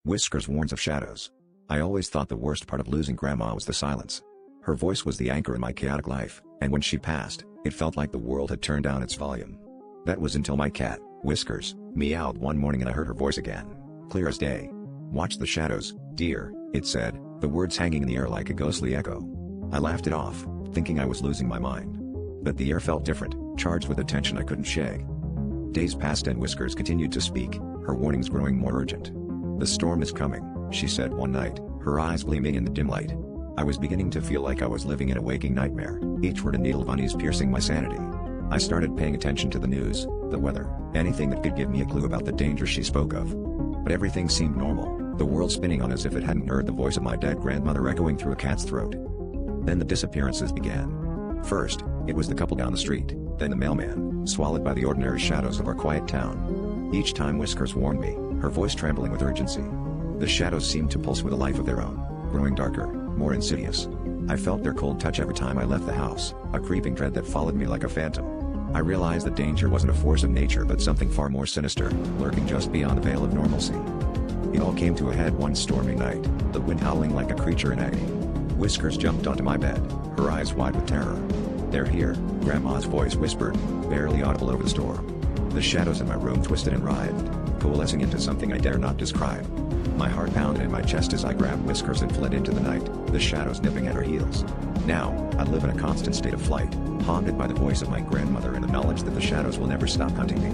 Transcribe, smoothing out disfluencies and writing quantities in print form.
Whiskers warns of shadows. I always thought the worst part of losing Grandma was the silence. Her voice was the anchor in my chaotic life, and when she passed, it felt like the world had turned down its volume. That was until my cat, Whiskers, meowed one morning and I heard her voice again, clear as day. "Watch the shadows, dear," it said, the words hanging in the air like a ghostly echo. I laughed it off, thinking I was losing my mind. But the air felt different, charged with a tension I couldn't shake. Days passed and Whiskers continued to speak, her warnings growing more urgent. "The storm is coming," she said one night, her eyes gleaming in the dim light. I was beginning to feel like I was living in a waking nightmare, each word a needle of unease piercing my sanity. I started paying attention to the news, the weather, anything that could give me a clue about the danger she spoke of. But everything seemed normal, the world spinning on as if it hadn't heard the voice of my dead grandmother echoing through a cat's throat. Then the disappearances began. First, it was the couple down the street, then the mailman, swallowed by the ordinary shadows of our quiet town. Each time Whiskers warned me, her voice trembling with urgency. The shadows seemed to pulse with a life of their own, growing darker, more insidious. I felt their cold touch every time I left the house, a creeping dread that followed me like a phantom. I realized that danger wasn't a force of nature but something far more sinister, lurking just beyond the veil of normalcy. It all came to a head one stormy night, the wind howling like a creature in agony. Whiskers jumped onto my bed, her eyes wide with terror. "They're here," Grandma's voice whispered, barely audible over the storm. The shadows in my room twisted and writhed, coalescing into something I dare not describe. My heart pounded in my chest as I grabbed Whiskers and fled into the night, the shadows nipping at her heels. Now, I live in a constant state of flight, haunted by the voice of my grandmother and the knowledge that the shadows will never stop hunting me.